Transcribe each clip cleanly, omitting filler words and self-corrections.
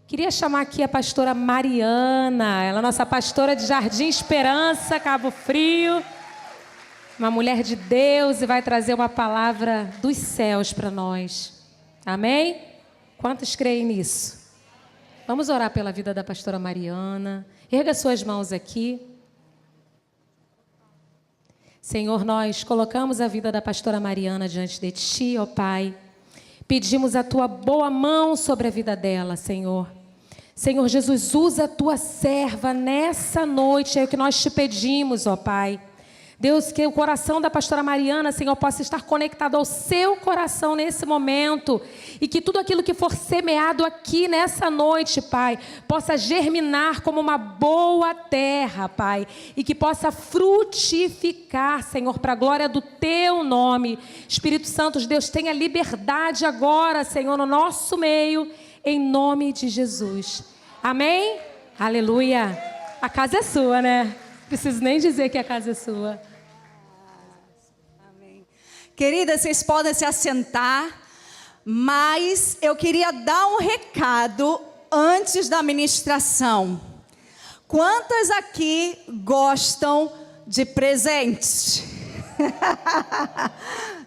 Queria chamar aqui a pastora Mariana, ela é nossa pastora de Jardim Esperança, Cabo Frio. Uma mulher de Deus e vai trazer uma palavra dos céus para nós. Amém? Quantos creem nisso? Vamos orar pela vida da pastora Mariana. Erga suas mãos aqui. Senhor, nós colocamos a vida da pastora Mariana diante de Ti, ó Pai. Pedimos a Tua boa mão sobre a vida dela, Senhor. Senhor Jesus, usa a Tua serva nessa noite, é o que nós Te pedimos, ó Pai. Deus, que o coração da pastora Mariana, Senhor, possa estar conectado ao seu coração nesse momento. E que tudo aquilo que for semeado aqui nessa noite, Pai, possa germinar como uma boa terra, Pai. E que possa frutificar, Senhor, para a glória do Teu nome. Espírito Santo, Deus, tenha liberdade agora, Senhor, no nosso meio, em nome de Jesus. Amém? Aleluia. A casa é sua, né? Preciso nem dizer que a casa é sua. Amém. Queridas, vocês podem se assentar, mas eu queria dar um recado antes da ministração. Quantas aqui gostam de presentes?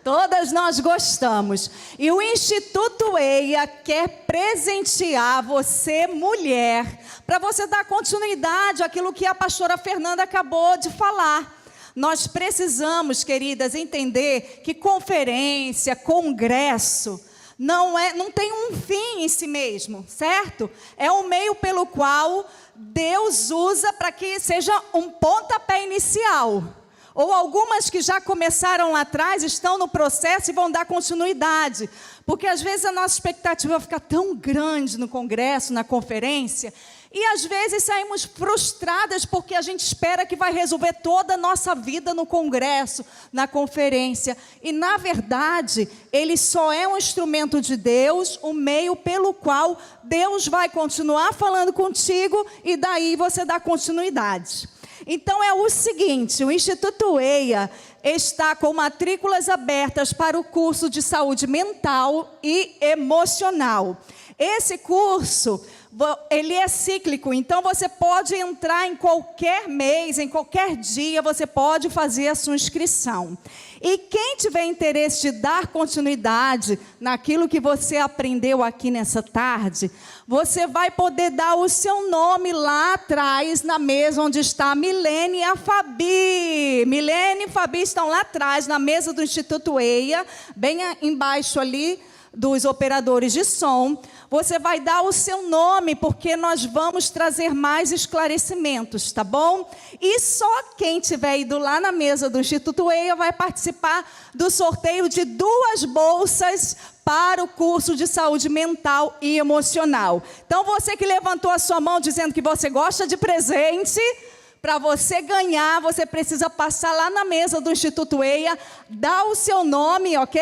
Todas nós gostamos. E o Instituto EIA quer presentear você, mulher, para você dar continuidade àquilo que a pastora Fernanda acabou de falar. Nós precisamos, queridas, entender que conferência, congresso, não tem um fim em si mesmo, certo? É um meio pelo qual Deus usa para que seja um pontapé inicial. Ou algumas que já começaram lá atrás, estão no processo e vão dar continuidade. Porque às vezes a nossa expectativa fica tão grande no congresso, na conferência, e às vezes saímos frustradas porque a gente espera que vai resolver toda a nossa vida no congresso, na conferência. E na verdade, ele só é um instrumento de Deus, um meio pelo qual Deus vai continuar falando contigo e daí você dá continuidade. Então é o seguinte, o Instituto EIA está com matrículas abertas para o curso de saúde mental e emocional. Esse curso, ele é cíclico, então você pode entrar em qualquer mês, em qualquer dia, você pode fazer a sua inscrição. E quem tiver interesse de dar continuidade naquilo que você aprendeu aqui nessa tarde, você vai poder dar o seu nome lá atrás, na mesa onde está a Milene e a Fabi. Milene e Fabi estão lá atrás, na mesa do Instituto EIA, bem embaixo ali dos operadores de som. Você vai dar o seu nome, porque nós vamos trazer mais esclarecimentos, tá bom? E só quem tiver ido lá na mesa do Instituto EIA vai participar do sorteio de 2 bolsas para o curso de saúde mental e emocional. Então, você que levantou a sua mão dizendo que você gosta de presente, para você ganhar, você precisa passar lá na mesa do Instituto EIA, dar o seu nome, ok?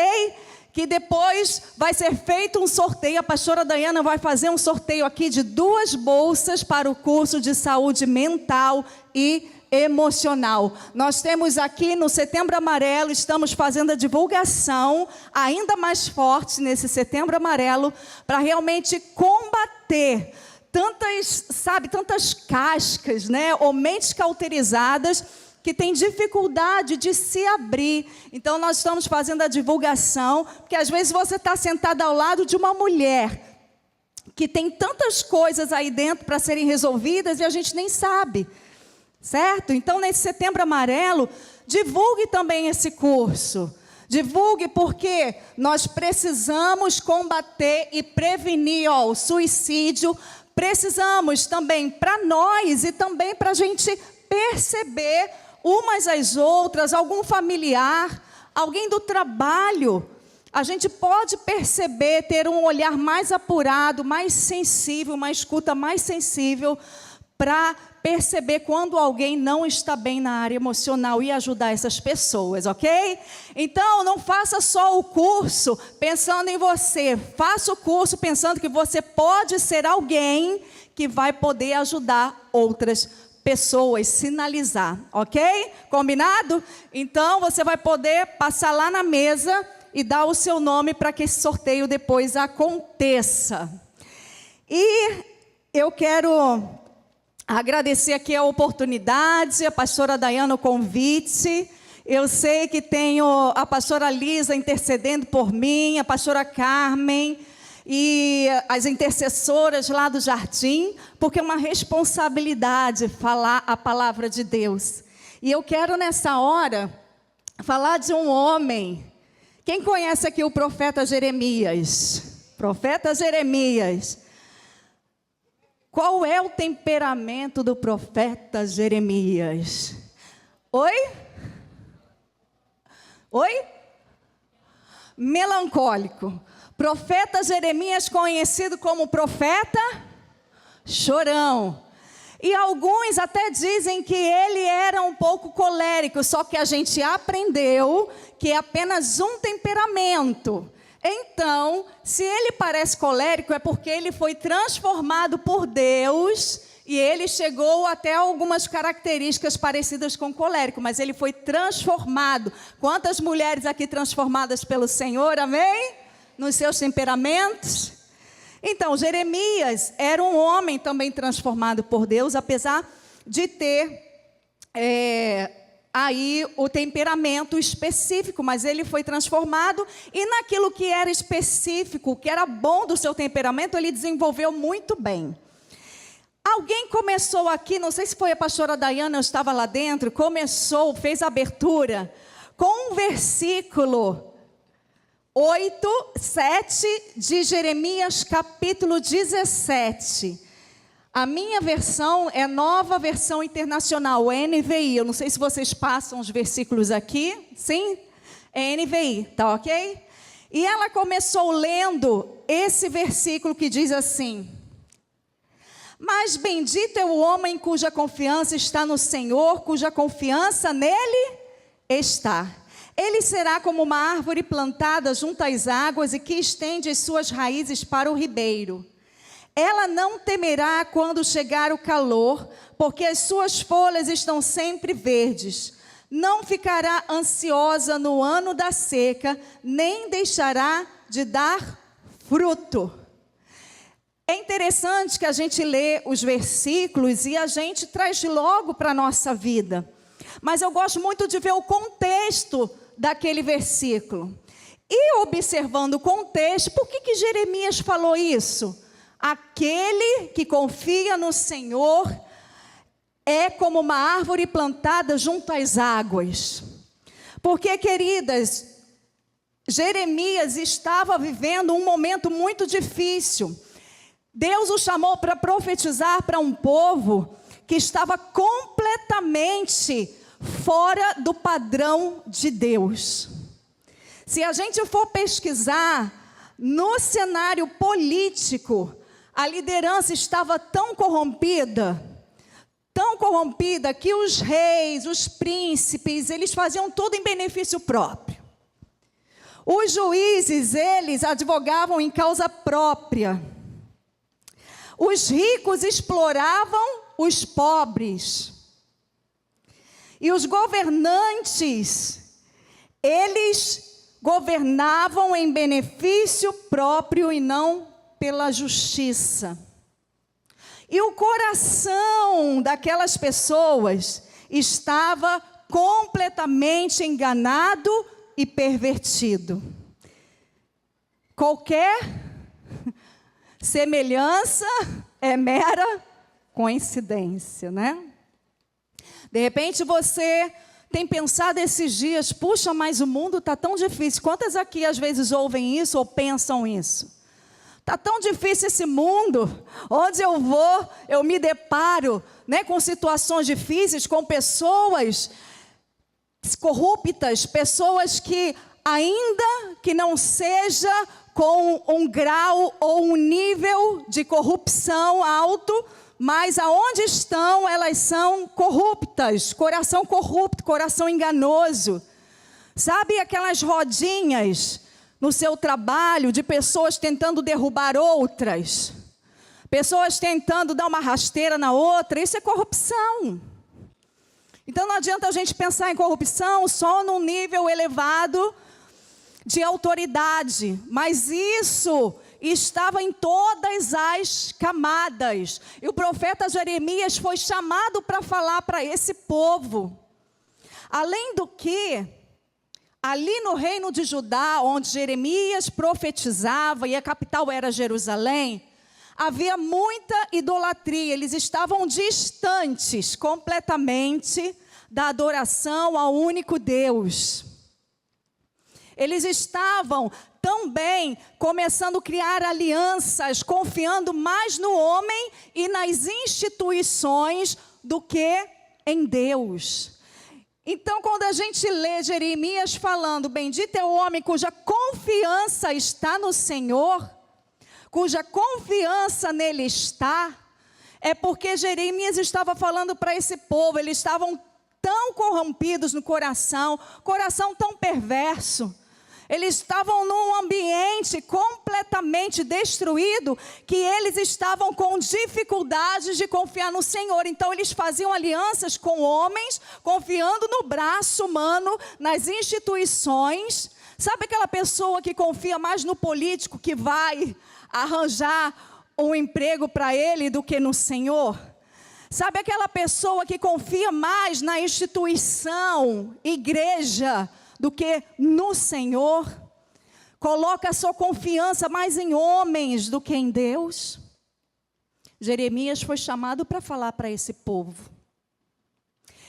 Que depois vai ser feito um sorteio, a pastora Dayana vai fazer um sorteio aqui de 2 bolsas para o curso de saúde mental e emocional. Nós temos aqui no Setembro Amarelo, estamos fazendo a divulgação ainda mais forte nesse Setembro Amarelo, para realmente combater tantas cascas, né, ou mentes cauterizadas, que tem dificuldade de se abrir. Então nós estamos fazendo a divulgação, porque às vezes você está sentado ao lado de uma mulher que tem tantas coisas aí dentro para serem resolvidas e a gente nem sabe, certo? Então nesse Setembro Amarelo, divulgue também esse curso. Divulgue, porque nós precisamos combater e prevenir o suicídio. Precisamos também para nós e também para a gente perceber umas às outras, algum familiar, alguém do trabalho. A gente pode perceber, ter um olhar mais apurado, mais sensível, uma escuta mais sensível, para perceber quando alguém não está bem na área emocional e ajudar essas pessoas, ok? Então, não faça só o curso pensando em você. Faça o curso pensando que você pode ser alguém que vai poder ajudar outras pessoas, sinalizar, ok? Combinado? Então, você vai poder passar lá na mesa e dar o seu nome para que esse sorteio depois aconteça. E eu quero agradecer aqui a oportunidade, a pastora Dayana o convite. Eu sei que tenho a pastora Lisa intercedendo por mim, a pastora Carmen e as intercessoras lá do jardim, porque é uma responsabilidade falar a palavra de Deus. E eu quero nessa hora falar de um homem. Quem conhece aqui o profeta Jeremias? Profeta Jeremias. Qual é o temperamento do profeta Jeremias? Oi? Oi? Melancólico. Profeta Jeremias, conhecido como profeta chorão. E alguns até dizem que ele era um pouco colérico, só que a gente aprendeu que é apenas um temperamento. Então, se ele parece colérico, é porque ele foi transformado por Deus e ele chegou até algumas características parecidas com colérico, mas ele foi transformado. Quantas mulheres aqui transformadas pelo Senhor, amém? Nos seus temperamentos? Então, Jeremias era um homem também transformado por Deus, apesar de ter aí o temperamento específico, mas ele foi transformado e naquilo que era específico, que era bom do seu temperamento, ele desenvolveu muito bem. Alguém começou aqui, não sei se foi a pastora Dayana, eu estava lá dentro, fez a abertura com um versículo 7 de Jeremias, capítulo 17. A minha versão é Nova Versão Internacional, NVI. Eu não sei se vocês passam os versículos aqui. Sim? É NVI, tá ok? E ela começou lendo esse versículo que diz assim: mas bendito é o homem cuja confiança está no Senhor, cuja confiança nele está. Ele será como uma árvore plantada junto às águas e que estende as suas raízes para o ribeiro. Ela não temerá quando chegar o calor, porque as suas folhas estão sempre verdes. Não ficará ansiosa no ano da seca, nem deixará de dar fruto. É interessante que a gente lê os versículos e a gente traz logo para a nossa vida. Mas eu gosto muito de ver o contexto daquele versículo. E observando o contexto, por que Jeremias falou isso? Aquele que confia no Senhor é como uma árvore plantada junto às águas. Porque, queridas, Jeremias estava vivendo um momento muito difícil. Deus o chamou para profetizar para um povo que estava completamente fora do padrão de Deus. Se a gente for pesquisar no cenário político, a liderança estava tão corrompida que os reis, os príncipes, eles faziam tudo em benefício próprio. Os juízes, eles advogavam em causa própria. Os ricos exploravam os pobres. E os governantes, eles governavam em benefício próprio e não pela justiça. E o coração daquelas pessoas estava completamente enganado e pervertido. Qualquer semelhança é mera coincidência, né? De repente você tem pensado esses dias, puxa, mas o mundo está tão difícil. Quantas aqui às vezes ouvem isso ou pensam isso? Está tão difícil esse mundo, onde eu vou, eu me deparo, né, com situações difíceis, com pessoas corruptas, pessoas que ainda que não seja com um grau ou um nível de corrupção alto, mas aonde estão, elas são corruptas, coração corrupto, coração enganoso. Sabe aquelas rodinhas no seu trabalho de pessoas tentando derrubar outras? Pessoas tentando dar uma rasteira na outra, isso é corrupção. Então não adianta a gente pensar em corrupção só num nível elevado de autoridade, mas isso estava em todas as camadas. E o profeta Jeremias foi chamado para falar para esse povo. Além do que, ali no reino de Judá, onde Jeremias profetizava, e a capital era Jerusalém, havia muita idolatria. Eles estavam distantes completamente da adoração ao único Deus. Eles estavam também começando a criar alianças, confiando mais no homem e nas instituições do que em Deus. Então, quando a gente lê Jeremias falando, bendito é o homem cuja confiança está no Senhor, cuja confiança nele está, é porque Jeremias estava falando para esse povo. Eles estavam tão corrompidos no coração tão perverso. Eles estavam num ambiente completamente destruído, que eles estavam com dificuldades de confiar no Senhor. Então eles faziam alianças com homens, confiando no braço humano, nas instituições. Sabe aquela pessoa que confia mais no político que vai arranjar um emprego para ele do que no Senhor? Sabe aquela pessoa que confia mais na instituição, igreja, do que no Senhor? Coloca a sua confiança mais em homens do que em Deus? Jeremias foi chamado para falar para esse povo.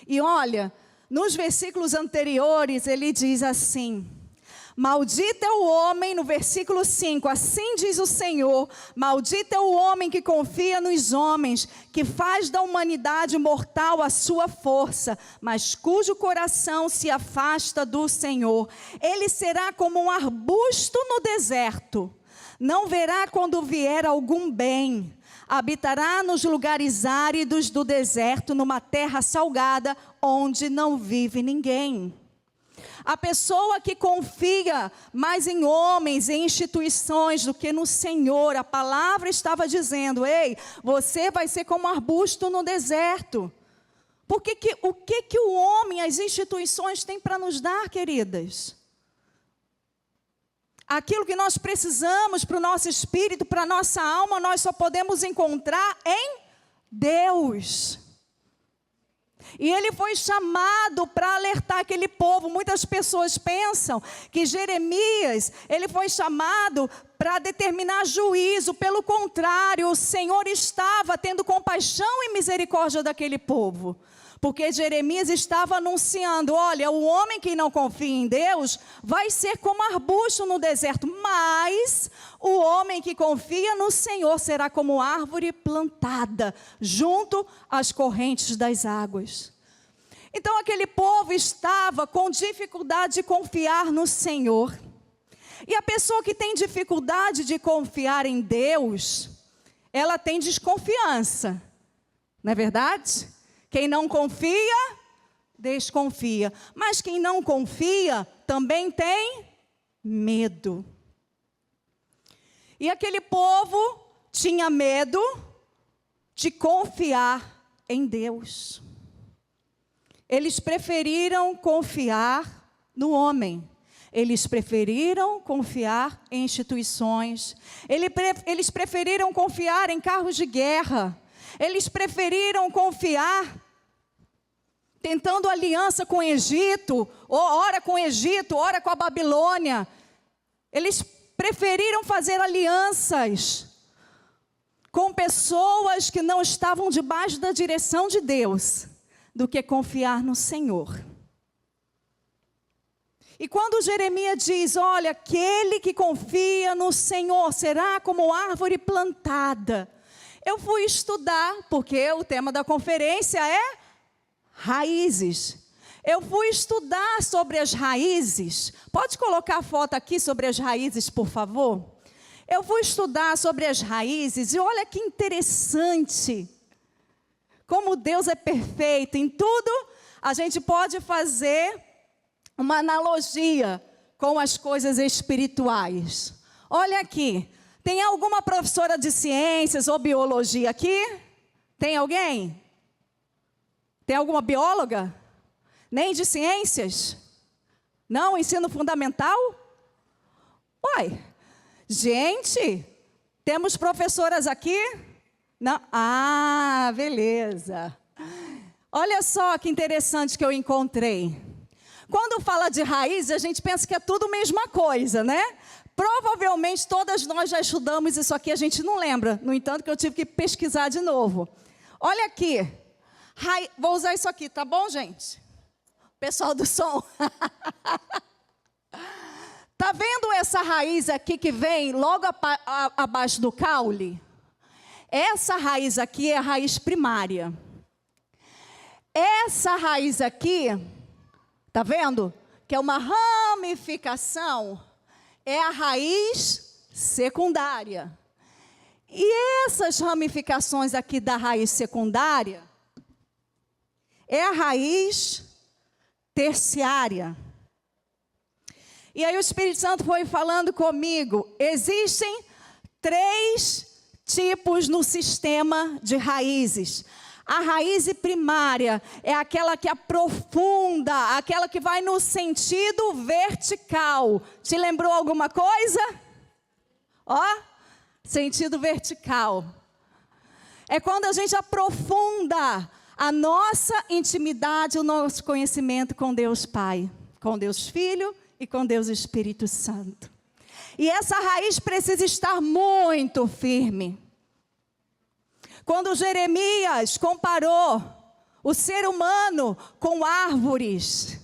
E olha, nos versículos anteriores ele diz assim: maldito é o homem, no versículo 5, assim diz o Senhor, maldito é o homem que confia nos homens, que faz da humanidade mortal a sua força, mas cujo coração se afasta do Senhor. Ele será como um arbusto no deserto, não verá quando vier algum bem. Habitará nos lugares áridos do deserto, numa terra salgada, onde não vive ninguém. A pessoa que confia mais em homens, em instituições do que no Senhor, a palavra estava dizendo: ei, você vai ser como um arbusto no deserto. Porque o que o homem, as instituições têm para nos dar, queridas? Aquilo que nós precisamos para o nosso espírito, para a nossa alma, nós só podemos encontrar em Deus. E ele foi chamado para alertar aquele povo. Muitas pessoas pensam que Jeremias, ele foi chamado para determinar juízo. Pelo contrário, o Senhor estava tendo compaixão e misericórdia daquele povo. Porque Jeremias estava anunciando: olha, o homem que não confia em Deus vai ser como arbusto no deserto, mas o homem que confia no Senhor será como árvore plantada junto às correntes das águas. Então aquele povo estava com dificuldade de confiar no Senhor. E a pessoa que tem dificuldade de confiar em Deus, ela tem desconfiança, não é verdade? Quem não confia, desconfia. Mas quem não confia, também tem medo. E aquele povo tinha medo de confiar em Deus. Eles preferiram confiar no homem. Eles preferiram confiar em instituições. Eles preferiram confiar em carros de guerra. Eles preferiram confiar tentando aliança com o Egito, ou ora com o Egito, ora com a Babilônia. Eles preferiram fazer alianças com pessoas que não estavam debaixo da direção de Deus, do que confiar no Senhor. E quando Jeremias diz: olha, aquele que confia no Senhor será como árvore plantada. Eu fui estudar, porque o tema da conferência é raízes. Eu fui estudar sobre as raízes. Pode colocar a foto aqui sobre as raízes, por favor? Eu fui estudar sobre as raízes e olha que interessante. Como Deus é perfeito. Em tudo, a gente pode fazer uma analogia com as coisas espirituais. Olha aqui. Tem alguma professora de ciências ou biologia aqui? Tem alguém? Tem alguma bióloga? Nem de ciências? Não? Ensino fundamental? Uai, gente, Temos professoras aqui? Não? Ah, beleza. Olha só que interessante que eu encontrei. Quando fala de raiz, a gente pensa que é tudo a mesma coisa, né? Provavelmente todas nós já estudamos isso aqui, a gente não lembra. No entanto, que eu tive que pesquisar de novo. Olha aqui. Vou usar isso aqui, tá bom, gente? Pessoal do som. Tá vendo essa raiz aqui que vem logo abaixo do caule? Essa raiz aqui é a raiz primária. Essa raiz aqui, tá vendo? Que é uma ramificação, é a raiz secundária. E essas ramificações aqui da raiz secundária é a raiz terciária. E aí o Espírito Santo foi falando comigo, existem 3 tipos no sistema de raízes. A raiz primária é aquela que aprofunda, aquela que vai no sentido vertical. Te lembrou alguma coisa? Ó, sentido vertical. É quando a gente aprofunda a nossa intimidade, o nosso conhecimento com Deus Pai, com Deus Filho e com Deus Espírito Santo. E essa raiz precisa estar muito firme. Quando Jeremias comparou o ser humano com árvores,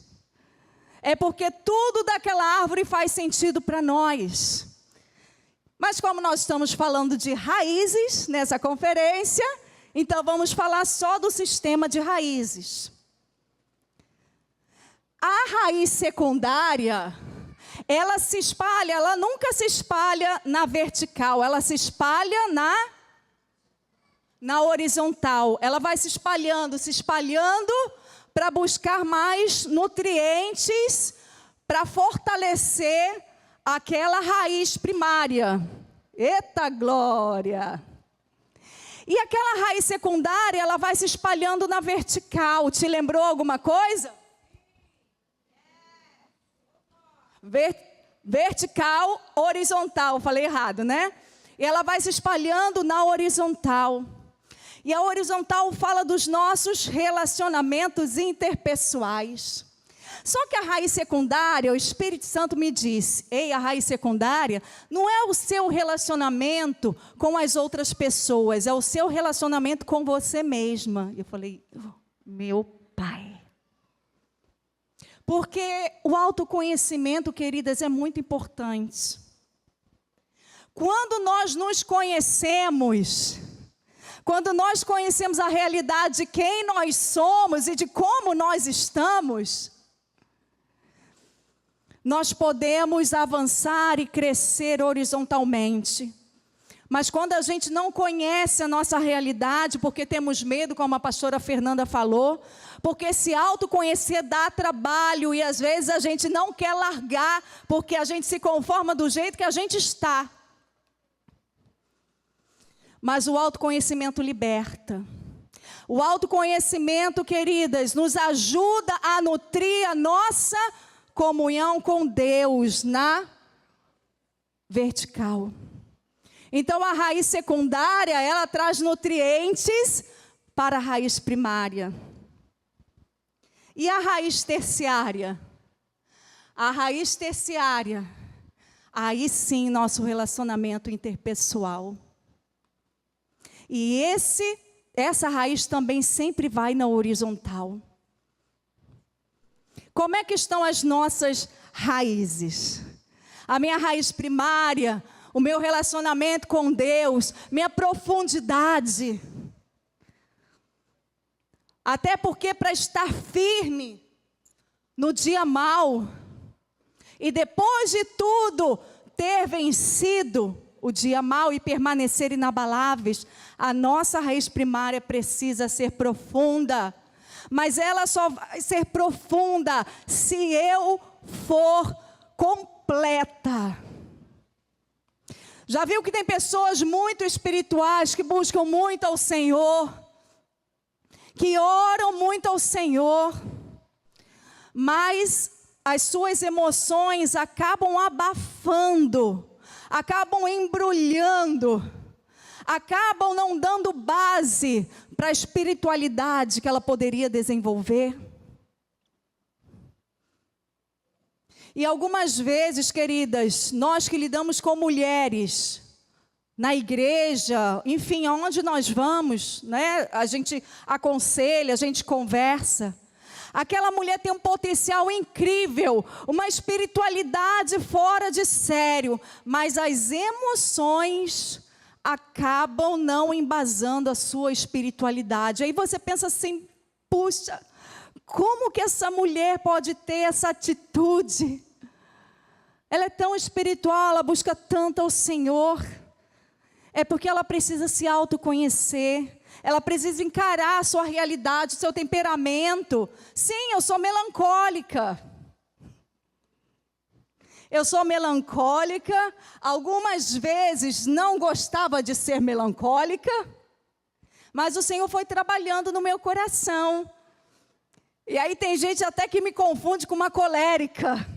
é porque tudo daquela árvore faz sentido para nós. Mas como nós estamos falando de raízes nessa conferência, então vamos falar só do sistema de raízes. A raiz secundária, ela se espalha, ela nunca se espalha na vertical, ela se espalha na horizontal. Ela vai se espalhando para buscar mais nutrientes, para fortalecer aquela raiz primária. Eita glória! E aquela raiz secundária, ela vai se espalhando na vertical. Te lembrou alguma coisa? Vertical, horizontal. Falei errado, né? E ela vai se espalhando na horizontal. E a horizontal fala dos nossos relacionamentos interpessoais. Só que a raiz secundária, o Espírito Santo me disse, ei, a raiz secundária não é o seu relacionamento com as outras pessoas, é o seu relacionamento com você mesma. Eu falei, meu Pai. Porque o autoconhecimento, queridas, é muito importante. Quando nós nos conhecemos, quando nós conhecemos a realidade de quem nós somos e de como nós estamos, nós podemos avançar e crescer horizontalmente. Mas quando a gente não conhece a nossa realidade, porque temos medo, como a pastora Fernanda falou, porque se autoconhecer dá trabalho e às vezes a gente não quer largar, porque a gente se conforma do jeito que a gente está. Mas o autoconhecimento liberta. O autoconhecimento, queridas, nos ajuda a nutrir a nossa comunhão com Deus na vertical. Então a raiz secundária, ela traz nutrientes para a raiz primária. E a raiz terciária? A raiz terciária, aí sim nosso relacionamento interpessoal. E essa raiz também sempre vai na horizontal. Como é que estão as nossas raízes? A minha raiz primária, o meu relacionamento com Deus, minha profundidade. Até porque para estar firme no dia mau, e depois de tudo ter vencido o dia mau e permanecer inabaláveis, a nossa raiz primária precisa ser profunda. Mas ela só vai ser profunda se eu for completa. Já viu que tem pessoas muito espirituais que buscam muito ao Senhor, que oram muito ao Senhor, mas as suas emoções acabam abafando, acabam embrulhando acabam não dando base para a espiritualidade que ela poderia desenvolver. E algumas vezes, queridas, nós que lidamos com mulheres, na igreja, enfim, aonde nós vamos, né? A gente aconselha, a gente conversa. Aquela mulher tem um potencial incrível, uma espiritualidade fora de sério, mas as emoções acabam não embasando a sua espiritualidade. Aí você pensa assim, puxa, como que essa mulher pode ter essa atitude? Ela é tão espiritual, ela busca tanto ao Senhor. É porque ela precisa se autoconhecer, ela precisa encarar a sua realidade, o seu temperamento. Sim, eu sou melancólica. Eu sou melancólica, algumas vezes não gostava de ser melancólica, mas o Senhor foi trabalhando no meu coração. E aí tem gente até que me confunde com uma colérica,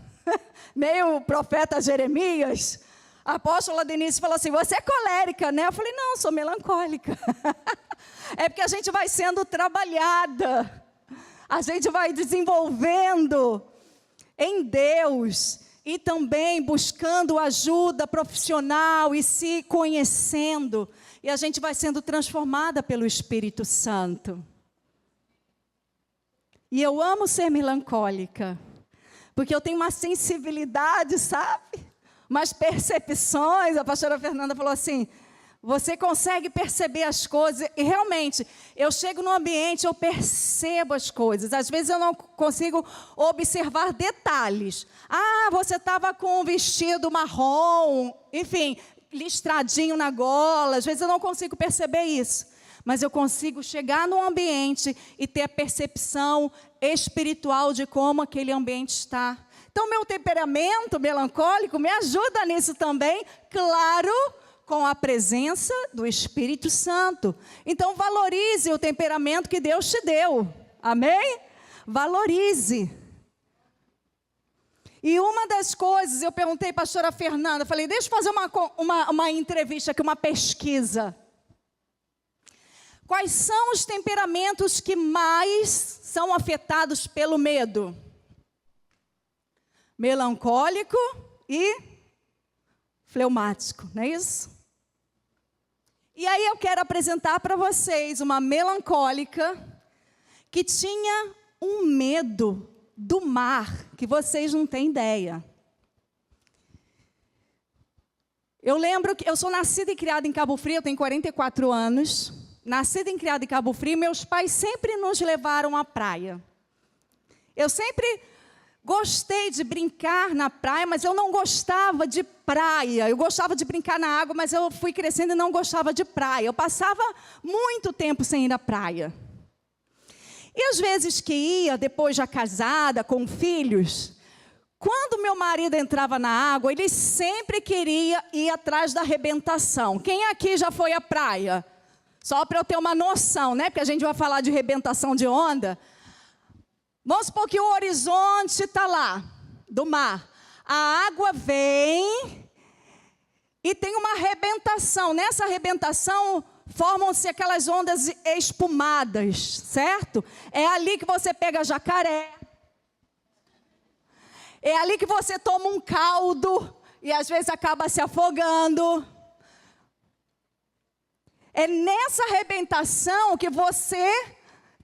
meio profeta Jeremias. A apóstola Denise falou assim, você é colérica, né? Eu falei, não, sou melancólica. É porque a gente vai sendo trabalhada, a gente vai desenvolvendo em Deus e também buscando ajuda profissional e se conhecendo. E a gente vai sendo transformada pelo Espírito Santo. E eu amo ser melancólica, porque eu tenho uma sensibilidade, sabe? Umas percepções. A pastora Fernanda falou assim, você consegue perceber as coisas. E realmente, eu chego no ambiente, eu percebo as coisas. Às vezes eu não consigo observar detalhes. Ah, você estava com um vestido marrom, enfim, listradinho na gola. Às vezes eu não consigo perceber isso. Mas eu consigo chegar no ambiente e ter a percepção espiritual de como aquele ambiente está. Então, meu temperamento melancólico me ajuda nisso também, claro, com a presença do Espírito Santo. Então, valorize o temperamento que Deus te deu. Amém? Valorize. E uma das coisas, eu perguntei à pastora Fernanda, falei, deixa eu fazer uma entrevista aqui, uma pesquisa. Quais são os temperamentos que mais são afetados pelo medo? Melancólico e fleumático, não é isso? E aí eu quero apresentar para vocês uma melancólica que tinha um medo do mar, que vocês não têm ideia. Eu lembro que eu sou nascida e criada em Cabo Frio, eu tenho 44 anos. Nascida e criada em Cabo Frio, meus pais sempre nos levaram à praia. Eu sempre gostei de brincar na praia, mas eu não gostava de praia. Eu gostava de brincar na água, mas eu fui crescendo e não gostava de praia. Eu passava muito tempo sem ir à praia. E às vezes que ia, depois já casada, com filhos, quando meu marido entrava na água, ele sempre queria ir atrás da arrebentação. Quem aqui já foi à praia? Só para eu ter uma noção, né? Porque a gente vai falar de arrebentação de onda. Vamos supor que o horizonte está lá, do mar. A água vem e tem uma arrebentação. Nessa arrebentação, formam-se aquelas ondas espumadas, certo? É ali que você pega jacaré. É ali que você toma um caldo e às vezes acaba se afogando. É nessa arrebentação que você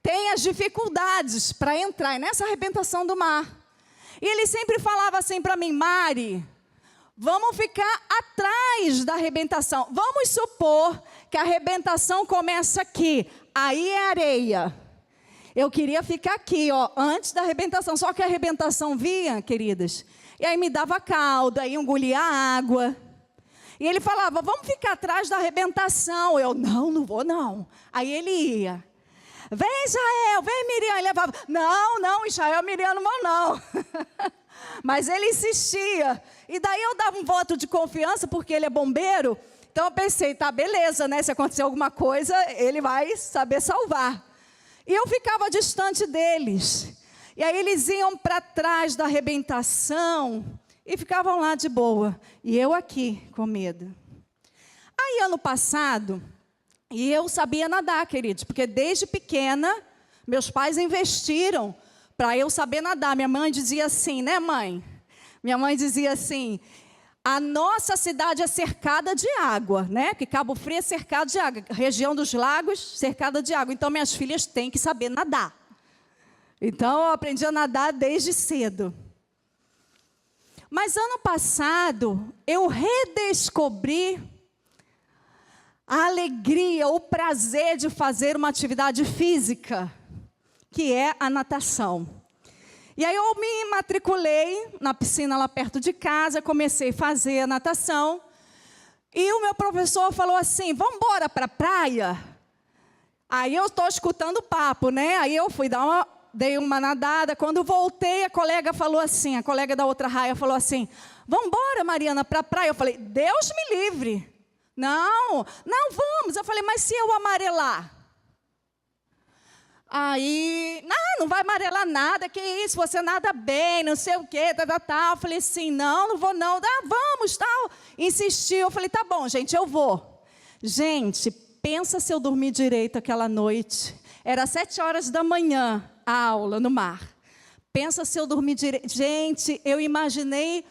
tem as dificuldades para entrar, é nessa arrebentação do mar. E ele sempre falava assim para mim, Mari, vamos ficar atrás da arrebentação. Vamos supor que a arrebentação começa aqui, aí é areia. Eu queria ficar aqui, ó, antes da arrebentação, só que a arrebentação vinha, queridas, e aí me dava caldo, aí engolia a água. E ele falava, vamos ficar atrás da arrebentação. Eu, não vou não. Aí ele ia. Vem Israel, vem Miriam. Ele levava, não, Israel, Miriam não vão não. Mas ele insistia. E daí eu dava um voto de confiança, porque ele é bombeiro. Então eu pensei, tá, beleza, né? Se acontecer alguma coisa, ele vai saber salvar. E eu ficava distante deles. E aí eles iam para trás da arrebentação e ficavam lá de boa. E eu aqui, com medo. Aí ano passado, E eu sabia nadar, queridos, porque desde pequena, meus pais investiram para eu saber nadar. Minha mãe dizia assim, né, mãe? Minha mãe dizia assim, a nossa cidade é cercada de água, né? Que Cabo Frio é cercado de água. Região dos lagos, cercada de água. Então, minhas filhas têm que saber nadar. Então, eu aprendi a nadar desde cedo. Mas, ano passado, eu redescobri a alegria, o prazer de fazer uma atividade física, que é a natação. E aí eu me matriculei na piscina lá perto de casa, comecei a fazer a natação. E o meu professor falou assim, vamos embora para a praia? Aí eu estou escutando o papo, né? Aí eu fui dei uma nadada. Quando voltei, a colega falou assim, a colega da outra raia falou assim, vamos embora, Mariana, para a praia? Eu falei, Deus me livre. Não vamos. Eu falei, mas se eu amarelar? Aí, não vai amarelar nada, que isso, você nada bem, não sei o quê, tal. Eu falei assim, não vou não, vamos, tal. Insistiu, eu falei, tá bom, gente, eu vou. Gente, pensa se eu dormi direito aquela noite. Era 7 horas da manhã, a aula no mar. Pensa se eu dormi direito. Gente, eu imaginei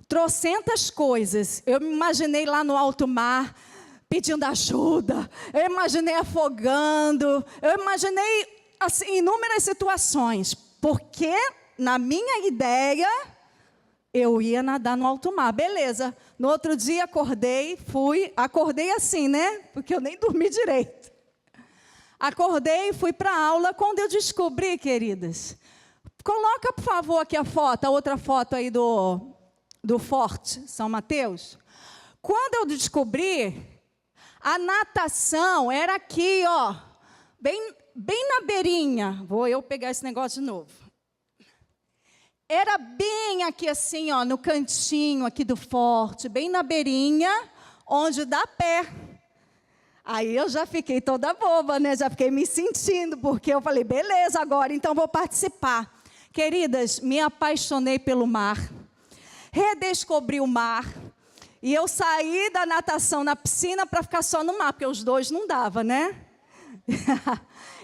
trocentas coisas. Eu me imaginei lá no alto mar, pedindo ajuda, eu imaginei afogando, eu imaginei assim, inúmeras situações, porque na minha ideia, eu ia nadar no alto mar, beleza. No outro dia acordei assim, né, porque eu nem dormi direito. Acordei e fui para a aula, quando eu descobri, queridas, coloca por favor aqui a outra foto aí do Forte São Mateus. Quando eu descobri, a natação era aqui, ó, bem na beirinha. Vou eu pegar esse negócio de novo. Era bem aqui assim, ó, no cantinho aqui do forte, bem na beirinha, onde dá pé. Aí eu já fiquei toda boba, né? Já fiquei me sentindo, porque eu falei, beleza, agora então vou participar. Queridas, me apaixonei pelo mar, redescobri o mar. E eu saí da natação na piscina para ficar só no mar, porque os dois não dava, né?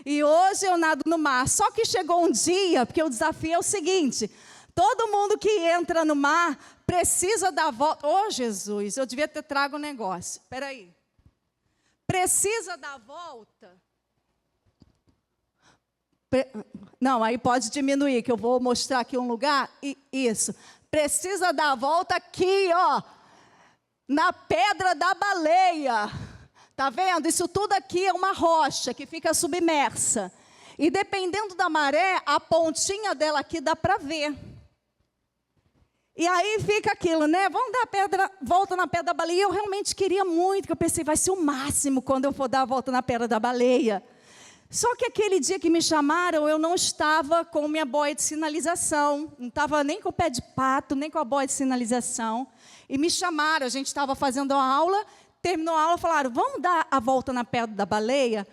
E hoje eu nado no mar. Só que chegou um dia, porque o desafio é o seguinte, todo mundo que entra no mar precisa dar a volta. Oh, Jesus, eu devia ter trago um negócio. Espera aí. Precisa dar a volta. Não, aí pode diminuir, que eu vou mostrar aqui um lugar. Isso. Precisa dar a volta aqui, ó. Na Pedra da Baleia. Tá vendo? Isso tudo aqui é uma rocha que fica submersa. E dependendo da maré, a pontinha dela aqui dá para ver. E aí fica aquilo, né? Vamos dar volta na Pedra da Baleia. E eu realmente queria muito, que eu pensei, vai ser o máximo quando eu for dar a volta na Pedra da Baleia. Só que aquele dia que me chamaram, eu não estava com minha boia de sinalização. Não estava nem com o pé de pato, nem com a boia de sinalização. E me chamaram, a gente estava fazendo a aula, terminou a aula, falaram, vamos dar a volta na Pedra da Baleia?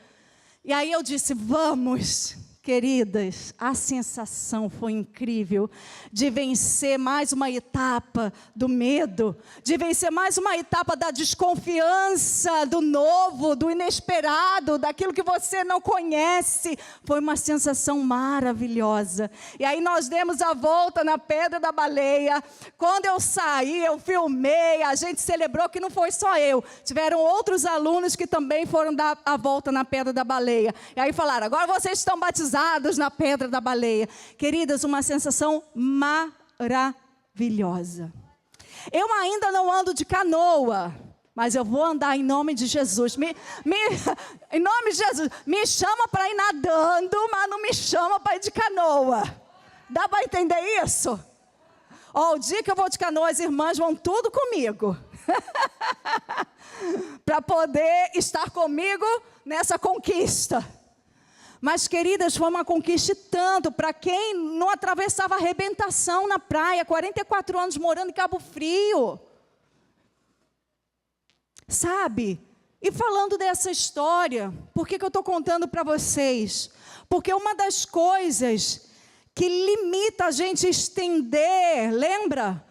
E aí eu disse, vamos. Queridas, a sensação foi incrível de vencer mais uma etapa do medo, de vencer mais uma etapa da desconfiança, do novo, do inesperado, daquilo que você não conhece. Foi uma sensação maravilhosa. E aí nós demos a volta na Pedra da Baleia. Quando eu saí, eu filmei, a gente celebrou que não foi só eu. Tiveram outros alunos que também foram dar a volta na Pedra da Baleia. E aí falaram, agora vocês estão batizados na Pedra da Baleia. Queridas, uma sensação maravilhosa. Eu ainda não ando de canoa, mas eu vou andar em nome de Jesus. Em nome de Jesus, me chama para ir nadando, mas não me chama para ir de canoa. Dá para entender isso? Ó, o dia que eu vou de canoa, as irmãs vão tudo comigo. Para poder estar comigo nessa conquista. Mas, queridas, foi uma conquista tanto para quem não atravessava arrebentação na praia, 44 anos morando em Cabo Frio. Sabe? E falando dessa história, por que eu estou contando para vocês? Porque uma das coisas que limita a gente estender, lembra?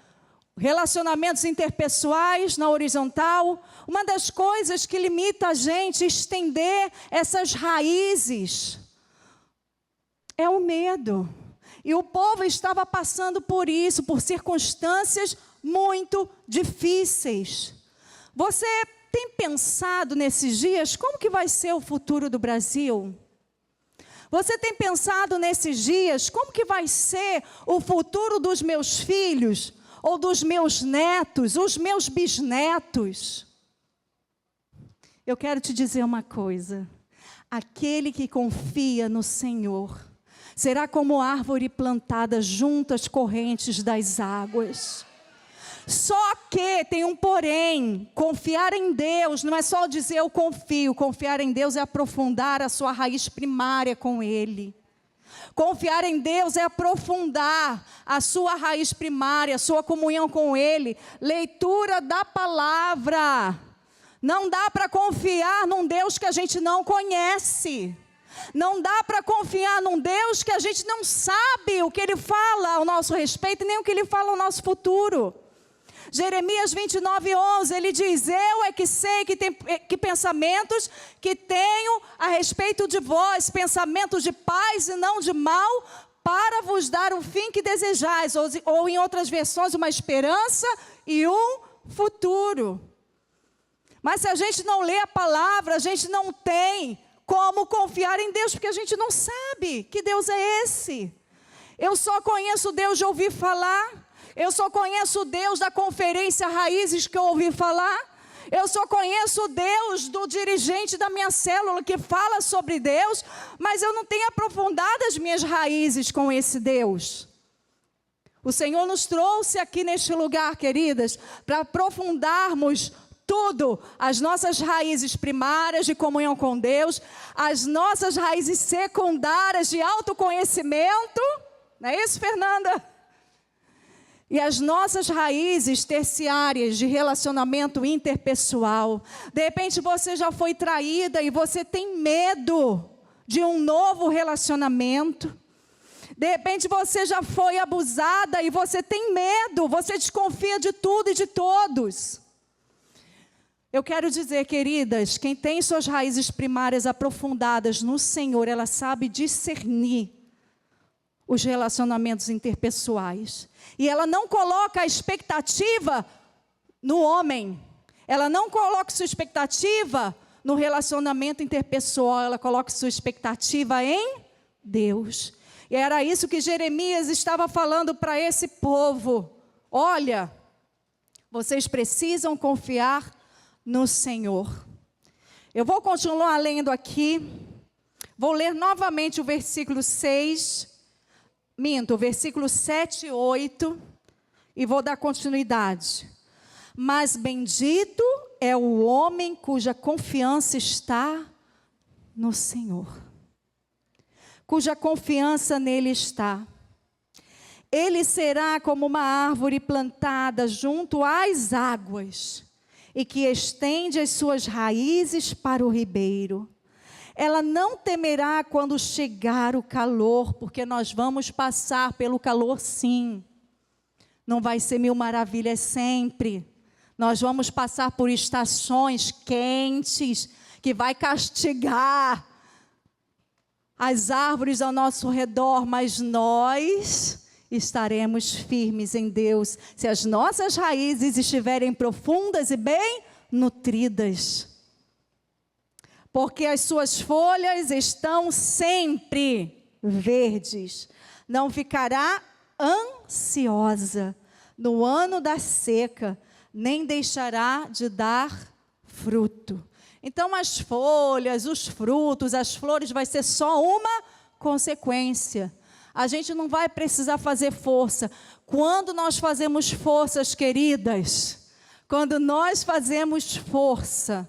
relacionamentos interpessoais na horizontal, uma das coisas que limita a gente a estender essas raízes é o medo. E o povo estava passando por isso, por circunstâncias muito difíceis. Você tem pensado nesses dias como que vai ser o futuro do Brasil? Você tem pensado nesses dias como que vai ser o futuro dos meus filhos, ou dos meus netos, os meus bisnetos? Eu quero te dizer uma coisa: aquele que confia no Senhor será como árvore plantada junto às correntes das águas. Só que tem um porém: confiar em Deus não é só dizer eu confio. Confiar em Deus é aprofundar a sua raiz primária com Ele. Confiar em Deus é aprofundar a sua raiz primária, a sua comunhão com Ele. Leitura da palavra. Não dá para confiar num Deus que a gente não conhece. Não dá para confiar num Deus que a gente não sabe o que Ele fala ao nosso respeito, nem o que Ele fala ao nosso futuro. Jeremias 29:11, ele diz: eu é que sei que pensamentos que tenho a respeito de vós, pensamentos de paz e não de mal, para vos dar o fim que desejais, ou em outras versões, uma esperança e um futuro. Mas se a gente não lê a palavra, a gente não tem como confiar em Deus, porque a gente não sabe que Deus é esse. Eu só conheço Deus de ouvir falar. Eu só conheço Deus da conferência Raízes que eu ouvi falar. Eu só conheço Deus do dirigente da minha célula que fala sobre Deus, mas eu não tenho aprofundado as minhas raízes com esse Deus. O Senhor nos trouxe aqui neste lugar, queridas, para aprofundarmos tudo, as nossas raízes primárias de comunhão com Deus, as nossas raízes secundárias de autoconhecimento. Não é isso, Fernanda? E as nossas raízes terciárias de relacionamento interpessoal. De repente você já foi traída e você tem medo de um novo relacionamento. De repente você já foi abusada e você tem medo, você desconfia de tudo e de todos. Eu quero dizer, queridas, quem tem suas raízes primárias aprofundadas no Senhor, ela sabe discernir os relacionamentos interpessoais. E ela não coloca a expectativa no homem. Ela não coloca sua expectativa no relacionamento interpessoal. Ela coloca sua expectativa em Deus. E era isso que Jeremias estava falando para esse povo. Olha, vocês precisam confiar no Senhor. Eu vou continuar lendo aqui. Vou ler novamente o versículo 6. O versículo 7 e 8, e vou dar continuidade. Mas bendito é o homem cuja confiança está no Senhor, cuja confiança nele está. Ele será como uma árvore plantada junto às águas, e que estende as suas raízes para o ribeiro. Ela não temerá quando chegar o calor, porque nós vamos passar pelo calor sim. Não vai ser mil maravilhas sempre. Nós vamos passar por estações quentes, que vai castigar as árvores ao nosso redor, mas nós estaremos firmes em Deus, se as nossas raízes estiverem profundas e bem nutridas. Porque as suas folhas estão sempre verdes. Não ficará ansiosa no ano da seca, nem deixará de dar fruto. Então as folhas, os frutos, as flores vai ser só uma consequência. A gente não vai precisar fazer força. Quando nós fazemos forças, queridas, quando nós fazemos força,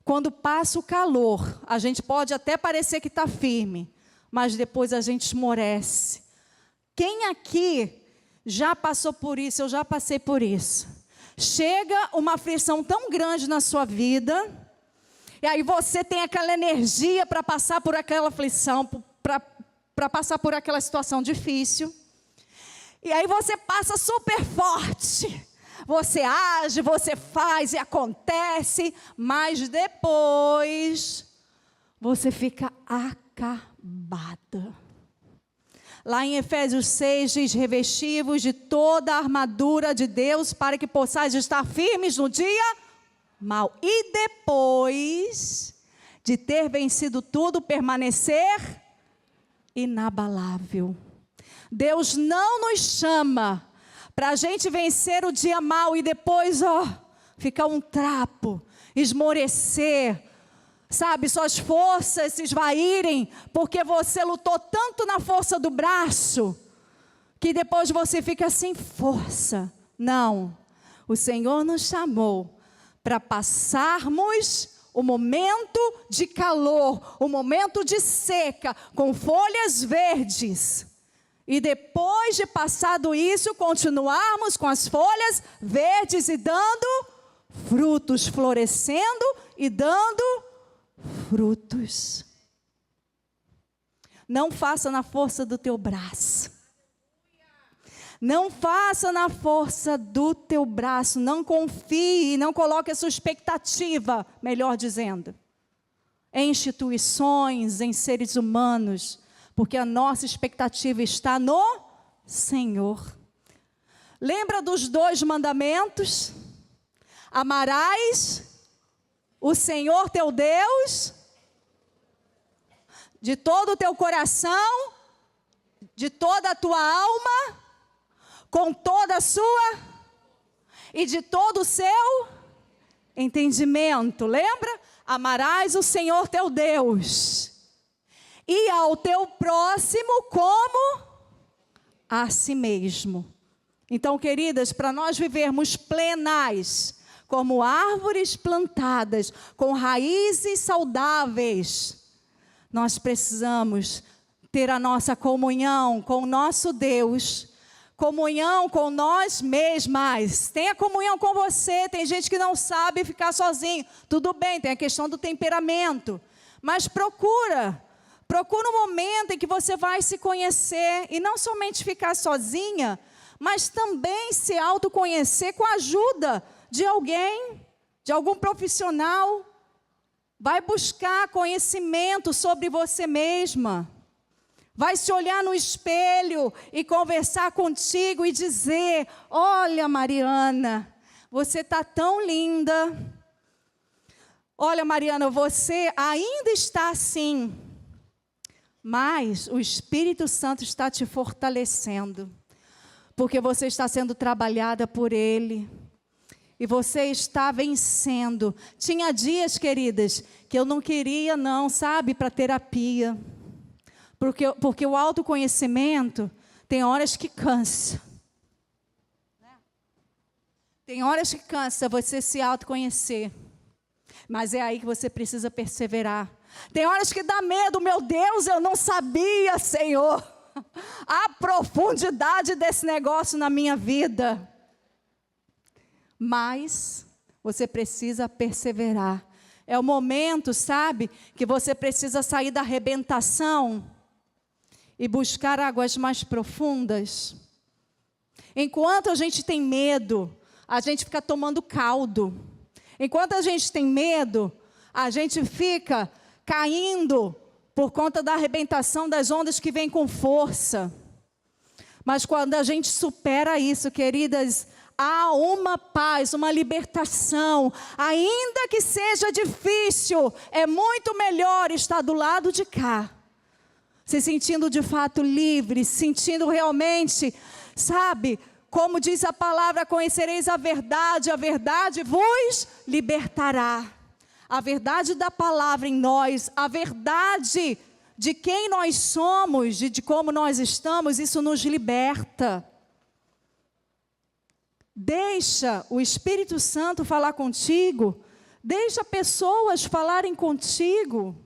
quando passa o calor, a gente pode até parecer que está firme, mas depois a gente esmorece. Quem aqui já passou por isso? Eu já passei por isso. Chega uma aflição tão grande na sua vida, e aí você tem aquela energia para passar por aquela aflição, para passar por aquela situação difícil. E aí você passa super forte. Você age, você faz e acontece, mas depois você fica acabada. Lá em Efésios 6 diz: revesti-vos de toda a armadura de Deus para que possais estar firmes no dia mau. E depois de ter vencido tudo, permanecer inabalável. Deus não nos chama para a gente vencer o dia mau e depois, ficar um trapo, esmorecer, sabe, suas forças se esvaírem, porque você lutou tanto na força do braço, que depois você fica sem força. Não, o Senhor nos chamou para passarmos o momento de calor, o momento de seca, com folhas verdes. E depois de passado isso, continuarmos com as folhas verdes e dando frutos, florescendo e dando frutos. Não faça na força do teu braço. Não faça na força do teu braço. Não confie, não coloque a sua expectativa, melhor dizendo, em instituições, em seres humanos, porque a nossa expectativa está no Senhor. Lembra dos 2 mandamentos? Amarás o Senhor teu Deus de todo o teu coração, de toda a tua alma, com toda a sua e de todo o seu entendimento. Lembra? Amarás o Senhor teu Deus e ao teu próximo como a si mesmo. Então, queridas, para nós vivermos plenas, como árvores plantadas, com raízes saudáveis, nós precisamos ter a nossa comunhão com o nosso Deus, comunhão com nós mesmas. Tenha comunhão com você. Tem gente que não sabe ficar sozinho. Tudo bem, tem a questão do temperamento. Mas procura um momento em que você vai se conhecer. E não somente ficar sozinha, mas também se autoconhecer com a ajuda de alguém, de algum profissional. Vai buscar conhecimento sobre você mesma. Vai se olhar no espelho e conversar contigo e dizer: olha, Mariana, você está tão linda. Olha, Mariana, você ainda está assim, mas o Espírito Santo está te fortalecendo, porque você está sendo trabalhada por Ele. E você está vencendo. Tinha dias, queridas, que eu não queria não, sabe, para terapia. Porque o autoconhecimento tem horas que cansa. Tem horas que cansa você se autoconhecer. Mas é aí que você precisa perseverar. Tem horas que dá medo. Meu Deus, eu não sabia, Senhor, a profundidade desse negócio na minha vida. Mas você precisa perseverar. É o momento, sabe, que você precisa sair da arrebentação e buscar águas mais profundas. Enquanto a gente tem medo, a gente fica tomando caldo. Enquanto a gente tem medo, a gente fica caindo por conta da arrebentação das ondas que vêm com força. Mas quando a gente supera isso, queridas, há uma paz, uma libertação. Ainda que seja difícil, é muito melhor estar do lado de cá, se sentindo de fato livre, sentindo realmente, sabe, como diz a palavra: conhecereis a verdade vos libertará. A verdade da palavra em nós, a verdade de quem nós somos, de como nós estamos, isso nos liberta. Deixa o Espírito Santo falar contigo. Deixa pessoas falarem contigo.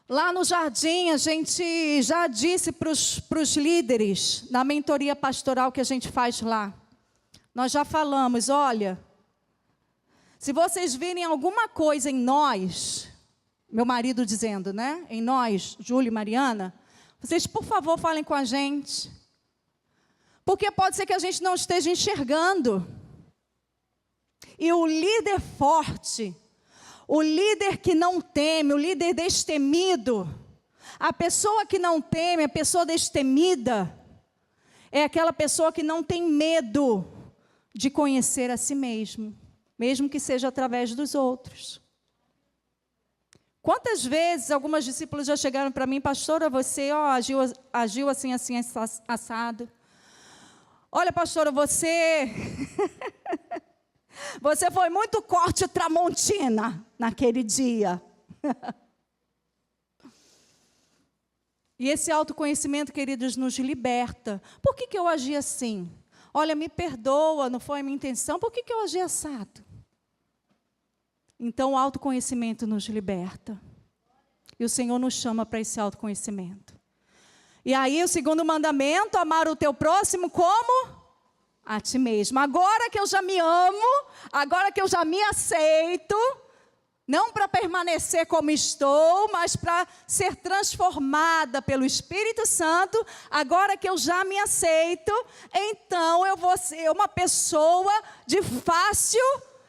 Lá no jardim, a gente já disse para os líderes, na mentoria pastoral que a gente faz lá. Nós já falamos: olha, se vocês virem alguma coisa em nós, meu marido dizendo, né? Em nós, Júlio e Mariana, Vocês, por favor, falem com a gente. Porque pode ser que a gente não esteja enxergando. E o líder forte, o líder que não teme, o líder destemido, a pessoa que não teme, a pessoa destemida, é aquela pessoa que não tem medo de conhecer a si mesmo, mesmo que seja através dos outros. Quantas vezes algumas discípulas já chegaram para mim, pastora, você agiu assim, assado. Olha, pastora, você foi muito corte tramontina naquele dia. E esse autoconhecimento, queridos, nos liberta. Por que eu agi assim? Olha, me perdoa, não foi a minha intenção. Por que eu agi assado? Então, o autoconhecimento nos liberta. E o Senhor nos chama para esse autoconhecimento. E aí, o segundo mandamento, amar o teu próximo como a ti mesmo. Agora que eu já me amo, agora que eu já me aceito, não para permanecer como estou, mas para ser transformada pelo Espírito Santo, agora que eu já me aceito, então eu vou ser uma pessoa de fácil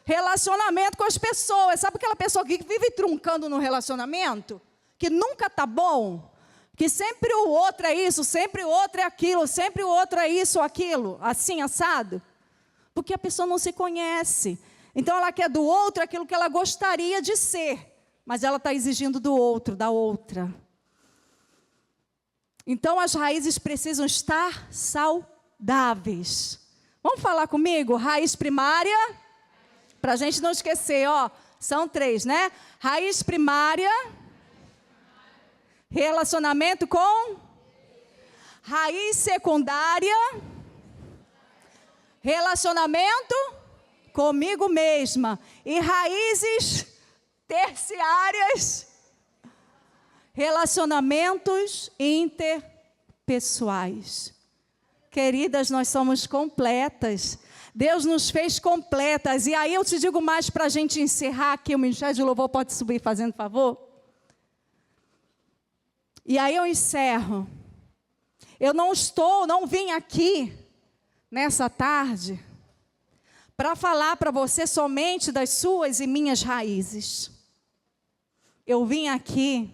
relacionamento com as pessoas. Sabe aquela pessoa que vive truncando no relacionamento? Que nunca está bom? Que sempre o outro é isso, sempre o outro é aquilo, sempre o outro é isso ou aquilo, assim, assado? Porque a pessoa não se conhece. Então ela quer do outro aquilo que ela gostaria de ser, mas ela está exigindo do outro, da outra. Então as raízes precisam estar saudáveis. Vamos falar comigo? Raiz primária, para a gente não esquecer, ó, são 3, né? Raiz primária, relacionamento com, raiz secundária, relacionamento comigo mesma, e raízes terciárias, relacionamentos interpessoais. Queridas, nós somos completas. Deus nos fez completas. E aí eu te digo mais para a gente encerrar aqui. O Ministério de Louvor pode subir fazendo favor? E aí eu encerro. Eu não vim aqui nessa tarde para falar para você somente das suas e minhas raízes. Eu vim aqui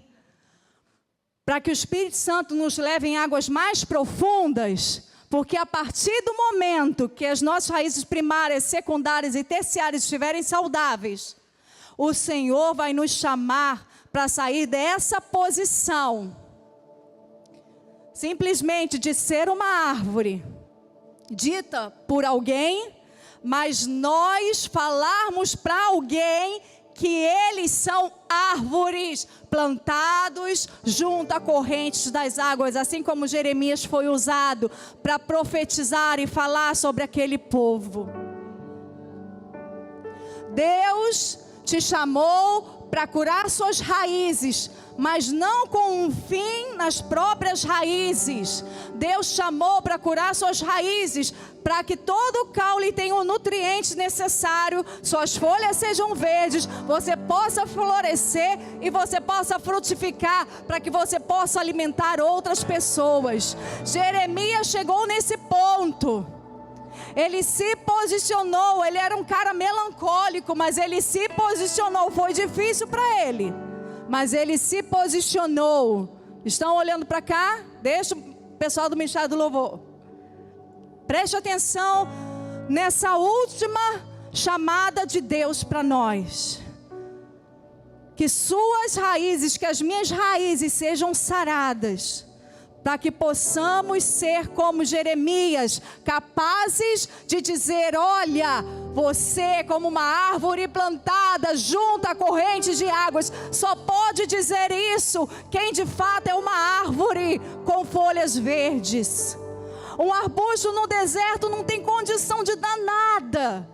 para que o Espírito Santo nos leve em águas mais profundas, porque a partir do momento que as nossas raízes primárias, secundárias e terciárias estiverem saudáveis, o Senhor vai nos chamar para sair dessa posição, simplesmente de ser uma árvore dita por alguém, mas nós falarmos para alguém que eles são árvores plantados junto a correntes das águas, assim como Jeremias foi usado para profetizar e falar sobre aquele povo. Deus te chamou para curar suas raízes, mas não com um fim nas próprias raízes. Deus chamou para curar suas raízes, para que todo o caule tenha o nutriente necessário, suas folhas sejam verdes, você possa florescer e você possa frutificar, para que você possa alimentar outras pessoas. Jeremias chegou nesse ponto. Ele se posicionou, ele era um cara melancólico, mas ele se posicionou. Foi difícil para ele, mas ele se posicionou. Estão olhando para cá? Deixa o pessoal do Ministério do Louvor. Preste atenção nessa última chamada de Deus para nós. Que suas raízes, que as minhas raízes sejam saradas, para que possamos ser como Jeremias, capazes de dizer: olha, você como uma árvore plantada junto a correntes de águas. Só pode dizer isso quem de fato é uma árvore com folhas verdes. Um arbusto no deserto não tem condição de dar nada,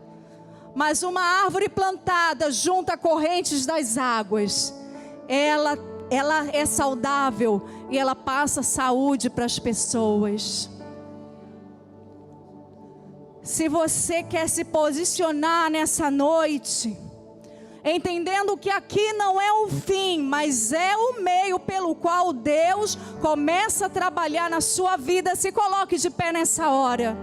mas uma árvore plantada junto a correntes das águas, ela é saudável e ela passa saúde para as pessoas. Se você quer se posicionar nessa noite, entendendo que aqui não é o fim, mas é o meio pelo qual Deus começa a trabalhar na sua vida. Se coloque de pé nessa hora.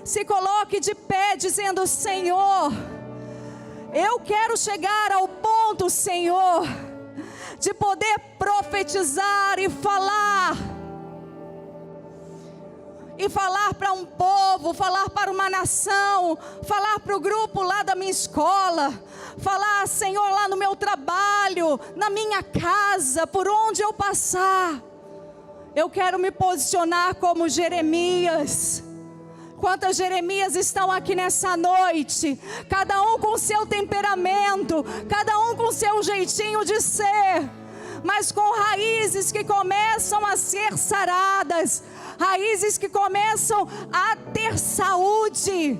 Se coloque de pé dizendo: Senhor, eu quero chegar ao ponto, Senhor, de poder profetizar e falar para um povo, falar para uma nação, falar para o grupo lá da minha escola, falar, Senhor, lá no meu trabalho, na minha casa, por onde eu passar. Eu quero me posicionar como Jeremias. Quantas Jeremias estão aqui nessa noite? Cada um com seu temperamento, cada um com seu jeitinho de ser, mas com raízes que começam a ser saradas, raízes que começam a ter saúde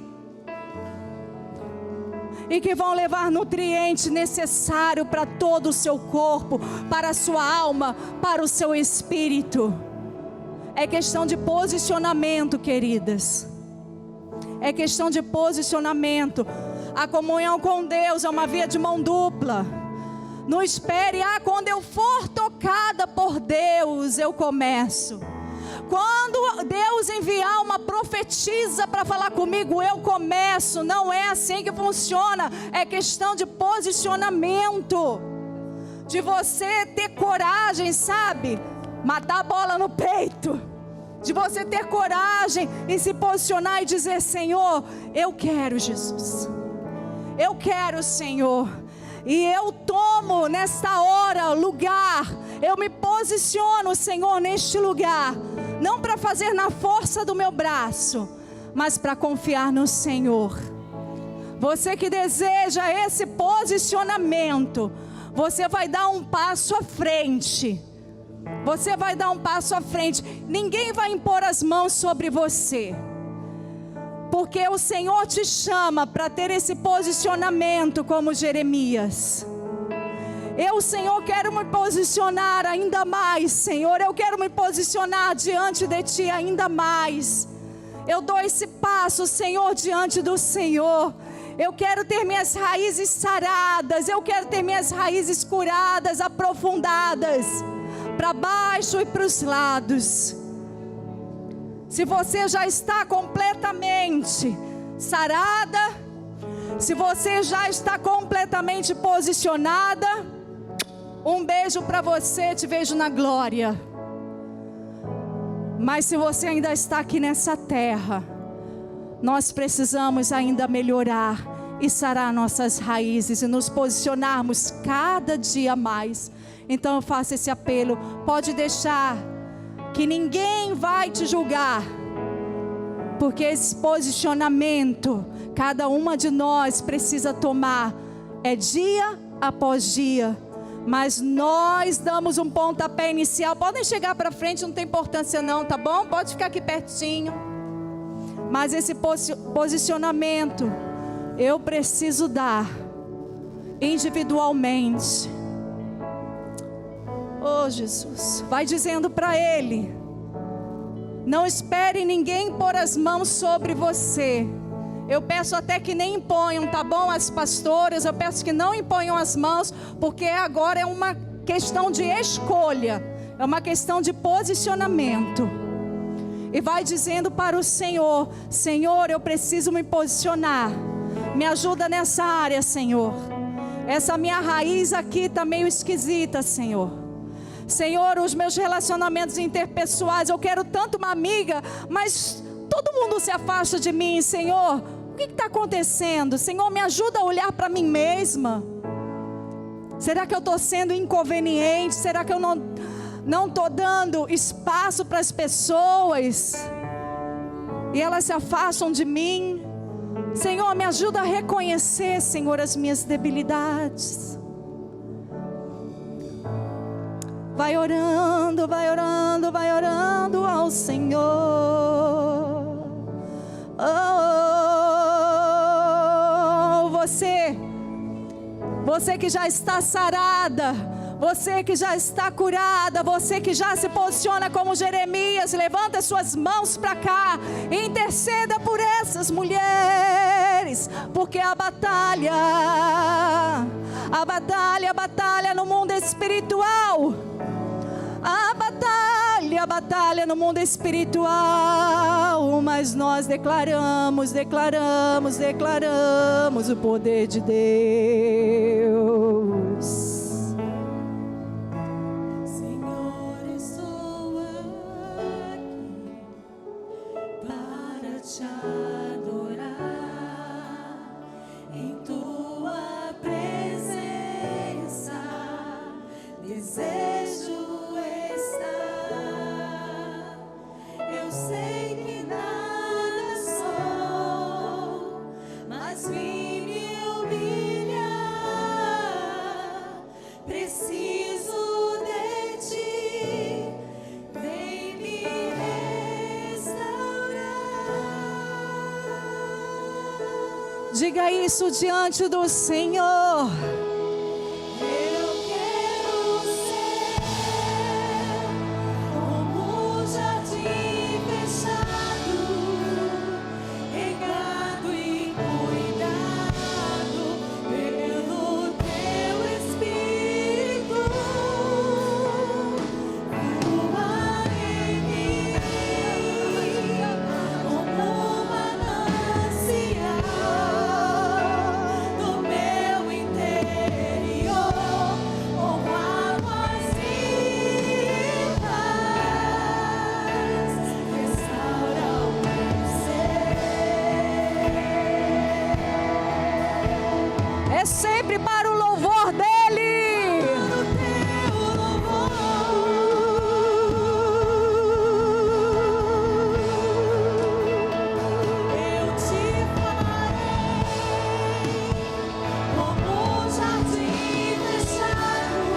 e que vão levar nutriente necessário para todo o seu corpo, para a sua alma, para o seu espírito. É questão de posicionamento, queridas. É questão de posicionamento. A comunhão com Deus é uma via de mão dupla. Não espere, quando eu for tocada por Deus, eu começo. Quando Deus enviar uma profetisa para falar comigo, eu começo. Não é assim que funciona. É questão de posicionamento. De você ter coragem, sabe? Matar a bola no peito. De você ter coragem e se posicionar e dizer: Senhor, eu quero, Jesus. Eu quero, Senhor. E eu tomo nesta hora lugar. Eu me posiciono, Senhor, neste lugar. Não para fazer na força do meu braço, mas para confiar no Senhor. Você que deseja esse posicionamento, você vai dar um passo à frente. Você vai dar um passo à frente. Ninguém vai impor as mãos sobre você, porque o Senhor te chama para ter esse posicionamento como Jeremias. Eu, Senhor, quero me posicionar ainda mais, Senhor. Eu quero me posicionar diante de Ti ainda mais. Eu dou esse passo, Senhor, diante do Senhor. Eu quero ter minhas raízes saradas. Eu quero ter minhas raízes curadas, aprofundadas, para baixo e para os lados. Se você já está completamente sarada, se você já está completamente posicionada, um beijo para você, te vejo na glória. Mas se você ainda está aqui nessa terra, nós precisamos ainda melhorar e sarar nossas raízes e nos posicionarmos cada dia mais. Então eu faço esse apelo. Pode deixar que ninguém vai te julgar, porque esse posicionamento cada uma de nós precisa tomar, é dia após dia. Mas nós damos um pontapé inicial. Podem chegar para frente, não tem importância não, tá bom? Pode ficar aqui pertinho. Mas esse posicionamento eu preciso dar individualmente. Oh, Jesus, vai dizendo para Ele: não espere ninguém pôr as mãos sobre você. Eu peço até que nem imponham, tá bom? As pastoras, eu peço que não imponham as mãos, porque agora é uma questão de escolha, é uma questão de posicionamento. E vai dizendo para o Senhor: Senhor, eu preciso me posicionar. Me ajuda nessa área, Senhor. Essa minha raiz aqui está meio esquisita, Senhor. Senhor, os meus relacionamentos interpessoais, eu quero tanto uma amiga, mas todo mundo se afasta de mim, Senhor. O que está acontecendo? Senhor, me ajuda a olhar para mim mesma. Será que eu estou sendo inconveniente? Será que eu não estou dando espaço para as pessoas e elas se afastam de mim? Senhor, me ajuda a reconhecer, Senhor, as minhas debilidades. Vai orando, vai orando, vai orando ao Senhor. Oh, você que já está sarada, você que já está curada, você que já se posiciona como Jeremias, levanta suas mãos para cá, interceda por essas mulheres. mulheres, porque a batalha no mundo espiritual, a batalha no mundo espiritual, mas nós declaramos o poder de Deus. Senhor, estou aqui para te adorar, em tua presença desejo estar. Eu sei que nada sou, mas vim me humilhar. Preciso de ti, vem me restaurar. Diga isso diante do Senhor. Eu quero ser como um jardim fechado, regado e cuidado pelo teu Espírito. Flua em mim como uma manancial no meu interior, com águas vivas, restaura o meu ser. É sempre para o louvor dEle. No teu louvor, eu te farei como um jardim fechado,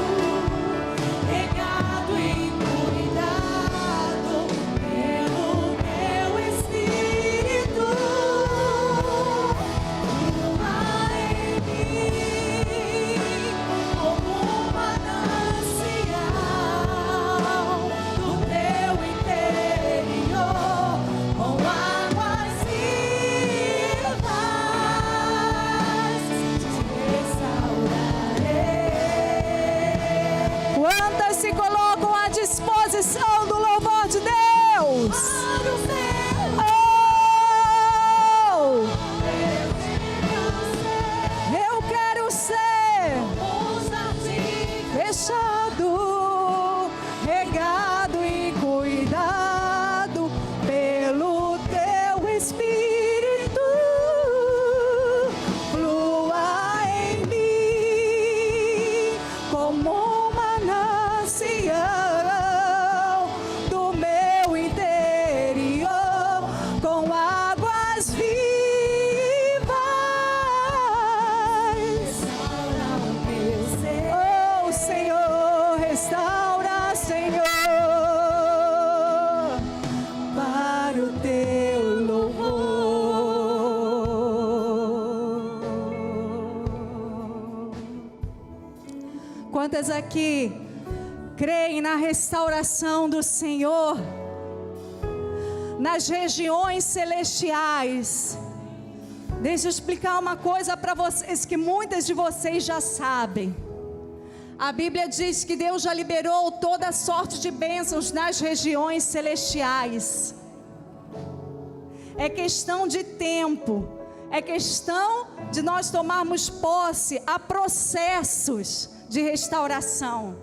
regado e cuidado pelo meu Espírito. Flua em mim como um manancial no teu interior, com águas vivas, te restaurarei. Quantas se colocam à disposição do louvor de Deus? Para o céu, Oh! eu Eu quero ser um jardim fechado, regado e cuidado pelo teu Espírito. Flua em mim como um manancial do meu interior, com águas vivas. restaura o meu ser. Oh, Senhor, restaura, Senhor, para o teu louvor. Quantas aqui creem na restauração do Senhor nas regiões celestiais? Deixa eu explicar uma coisa para vocês que muitas de vocês já sabem. A Bíblia diz que Deus já liberou toda sorte de bênçãos nas regiões celestiais. É questão de tempo, é questão de nós tomarmos posse. Há processos de restauração,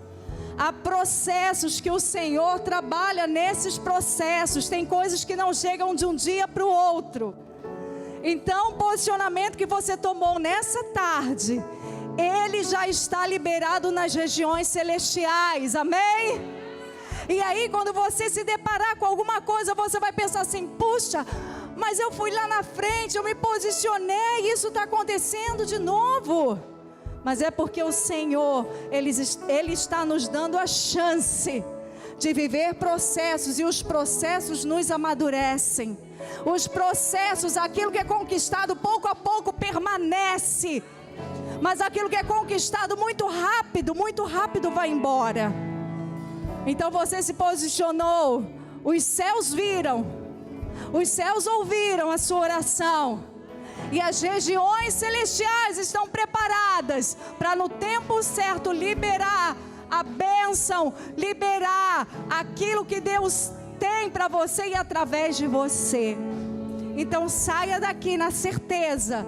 há processos que o Senhor trabalha nesses processos. Tem coisas que não chegam de um dia para o outro. Então, o posicionamento que você tomou nessa tarde, ele já está liberado nas regiões celestiais, amém? E aí, quando você se deparar com alguma coisa, você vai pensar assim: puxa, mas eu fui lá na frente, eu me posicionei, isso está acontecendo de novo. Mas é porque o Senhor, Ele está nos dando a chance de viver processos, e os processos nos amadurecem. Os processos, aquilo que é conquistado pouco a pouco permanece, mas aquilo que é conquistado muito rápido vai embora. Então você se posicionou, os céus viram, os céus ouviram a sua oração, E as regiões celestiais estão preparadas para no tempo certo liberar a bênção, liberar aquilo que Deus tem para você e através de você. Então saia daqui na certeza,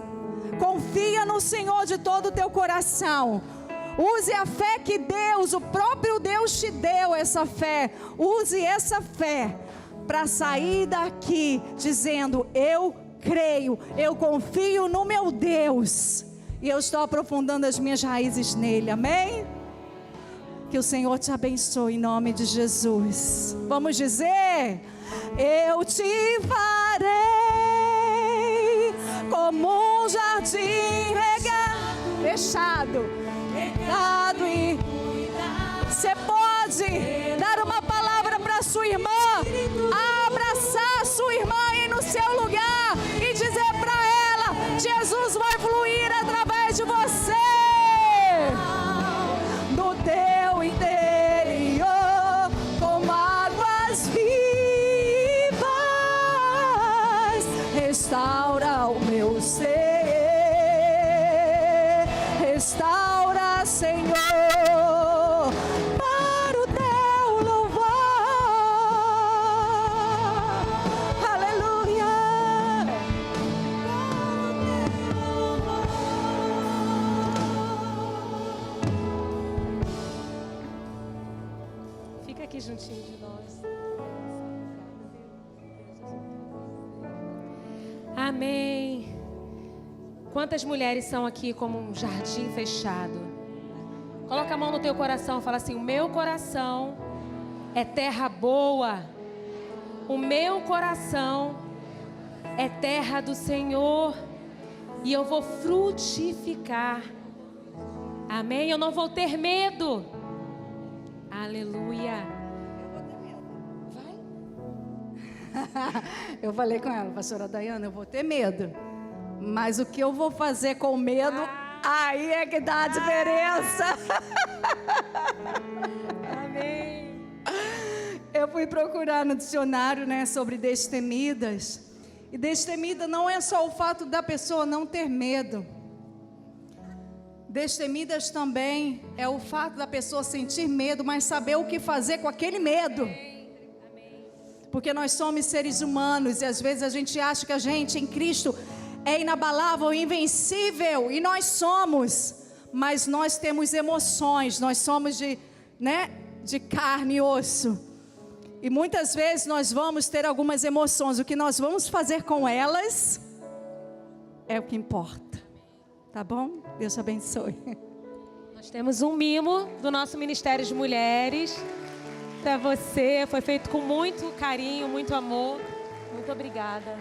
confia no Senhor de todo o teu coração. Use a fé que Deus, o próprio Deus te deu essa fé. Use essa fé para sair daqui dizendo: eu creio, eu confio no meu Deus e eu estou aprofundando as minhas raízes nele. Amém? Que o Senhor te abençoe em nome de Jesus. Vamos dizer: eu te farei como um jardim regado, fechado, regado e você pode dar uma palavra para sua irmã, abraçar sua irmã aí no seu lugar e dizer para ela: Jesus vai fluir através de você, do teu interior, como águas vivas, restaura o meu ser, restaura, Senhor, para o teu louvor. Aleluia. Fica aqui juntinho de nós. Amém. Quantas mulheres são aqui como um jardim fechado? Coloca a mão no teu coração e fala assim: o meu coração é terra boa. O meu coração é terra do Senhor. E eu vou frutificar. Amém? Eu não vou ter medo. Aleluia. Eu falei com ela: pastora Dayana, eu vou ter medo, mas o que eu vou fazer com medo, aí é que dá a diferença. Amém. Eu fui procurar no dicionário, sobre destemidas. E destemida não é só o fato da pessoa não ter medo. Destemidas também é o fato da pessoa sentir medo, mas saber o que fazer com aquele medo. Porque nós somos seres humanos e às vezes a gente acha que a gente em Cristo é inabalável, invencível, e nós somos. Mas nós temos emoções, nós somos de carne e osso. E muitas vezes nós vamos ter algumas emoções, o que nós vamos fazer com elas é o que importa. Tá bom? Deus te abençoe. Nós temos um mimo do nosso Ministério de Mulheres para você. Foi feito com muito carinho, muito amor. Muito obrigada.